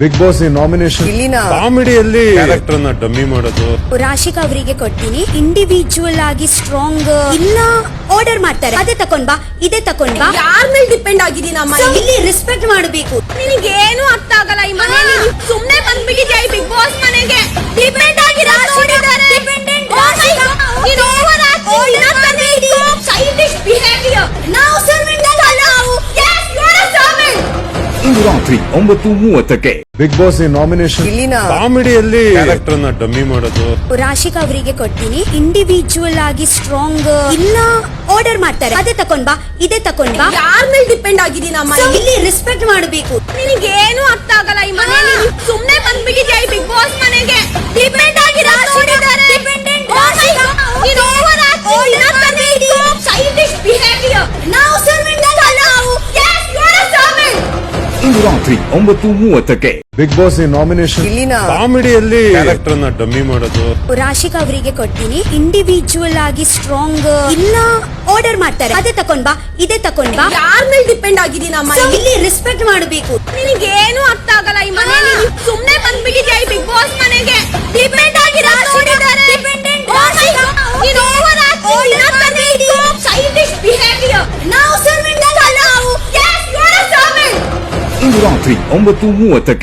Big boss nomination ಇಲ್ಲಿನ ಕಾಮಿಡಿಯಲ್ಲಿ character ನ dummy ಮಾಡೋದು. ರಾಶಿಕಾ ಅವರಿಗೆ ಕೊಡ್ತೀನಿ. ಇಂಡಿವಿಜುವಲ್ ಆಗಿ ಸ್ಟ್ರಾಂಗ್ ಇಲ್ಲ ಆರ್ಡರ್ ಮಾಡ್ತಾರೆ, ಅದೇ ತಕೊಂಡ್ ಬಾ ಇದೇ ತಕೊಂಡ್ ಬಾ. ಯಾರ ಮೇಲೆ ಡಿಪೆಂಡ್ ಆಗಿದೀನಮ್ಮ? ಇಲ್ಲಿ ರೆಸ್ಪೆಕ್ಟ್ ಮಾಡಬೇಕು. ನಿನಗೇನು ಅರ್ಥ ಆಗಲ್ಲ ಈ ಮನೆಯಲ್ಲಿ. ಸುಮ್ನೆ ಬಂದ್ಬಿಟ್ಟಿದ್ಯಾ ಈ ಬಿಗ್ ಬಾಸ್ ಮನೆಗೆ. ಡಿಪೆಂಡ್ ಆಗಿರೋ ನೋಡಿದ್ದಾರೆ. ನೀನು ಓವರ್ ಚೈಲ್ಡಿಶ್ ಬಿಹೇವಿಯರ್. ನಾವು ಸರ್ವೆಂಟ್ ಅಲ್ಲ. Yes, you are a servant. ಇಂದು ರಾತ್ರಿ 9:30ಕ್ಕೆ ಬಿಗ್ ಬಾಸ್ ನಾಮಿನೇಷನ್ ಇಲ್ಲಿನ ಕಾಮಿಡಿಯಲ್ಲಿ ಕ್ಯಾರೆಕ್ಟರ್ ನ ಡಮ್ಮಿ ಮಾಡೋದು. ರಾಶಿಕಾ ಅವರಿಗೆ ಕೊಡ್ತೀನಿ. ಇಂಡಿವಿಜುವಲ್ ಆಗಿ ಸ್ಟ್ರಾಂಗ್ ಇಲ್ಲ ಆರ್ಡರ್ ಮಾಡ್ತಾರೆ, ಅದೇ ತಕೊಂಡ್ ಬಾ ಇದೇ ತಕೊಂಡ್ ಬಾ. ಯಾರ ಮೇಲೆ ಡಿಪೆಂಡ್ ಆಗಿದೀನಮ್ಮ? ಇಲ್ಲಿ ರೆಸ್ಪೆಕ್ಟ್ ಮಾಡಬೇಕು. ನಿನಗೇನು ಅರ್ಥ ಆಗಲ್ಲ ಈ ಮನೆಯಲ್ಲಿ. ಸುಮ್ನೆ ಬಂದ್ಬಿಟ್ಟಿದ್ಯಾ ಈ ಬಿಗ್ ಬಾಸ್ ಮನೆಗೆ. ಡಿಪೆಂಡ್ ಆಗಿರೋ ನೋಡಿದ್ದಾರೆ. ನೀನು ಓವರ್ ಚೈಲ್ಡಿಶ್ ಬಿಹೇವಿಯರ್. ನಾವು ಸರ್ವೆಂಟ್ ಅಲ್ಲ. Yes, you are a servant. ಇಂದು ರಾತ್ರಿ 9:30ಕ್ಕೆ ಬಿಗ್ ಬಾಸ್ ನಾಮಿನೇಷನ್ ಇಲ್ಲಿನ ಕಾಮಿಡಿಯಲ್ಲಿ ಕ್ಯಾರೆಕ್ಟರ್ ನ ಡಮ್ಮಿ ಮಾಡೋದು. ರಾಶಿಕಾ ಅವರಿಗೆ ಕೊಡ್ತೀನಿ. ಇಂಡಿವಿಜುವಲ್ ಆಗಿ ಸ್ಟ್ರಾಂಗ್ ಇಲ್ಲ ಆರ್ಡರ್ ಮಾಡ್ತಾರೆ, ಅದೇ ತಕೊಂಡ್ ಬಾ ಇದೇ ತಕೊಂಡ್ ಬಾ. ಯಾರ ಮೇಲೆ ಡಿಪೆಂಡ್ ಆಗಿದೀನಮ್ಮ? ಇಲ್ಲಿ ರೆಸ್ಪೆಕ್ಟ್ ಮಾಡಬೇಕು. ನಿನಗೇನು ಅರ್ಥ ಆಗಲ್ಲ ಈ ಮನೆಯಲ್ಲಿ. ಸುಮ್ನೆ ಬಂದ್ಬಿಟ್ಟಿದ್ಯಾ ಈ ಬಿಗ್ ಬಾಸ್ ಮನೆಗೆ. ಡಿಪೆಂಡ್ ಆಗಿರೋ ನೋಡಿದ್ದಾರೆ. ನೀನು ಓವರ್ ಚೈಲ್ಡಿಶ್ ಬಿಹೇವಿಯರ್. ನಾವು ಸರ್ವೆಂಟ್ ಅಲ್ಲ. Yes, you are a servant. ಇಂದು ರಾತ್ರಿ 9:30ಕ್ಕೆ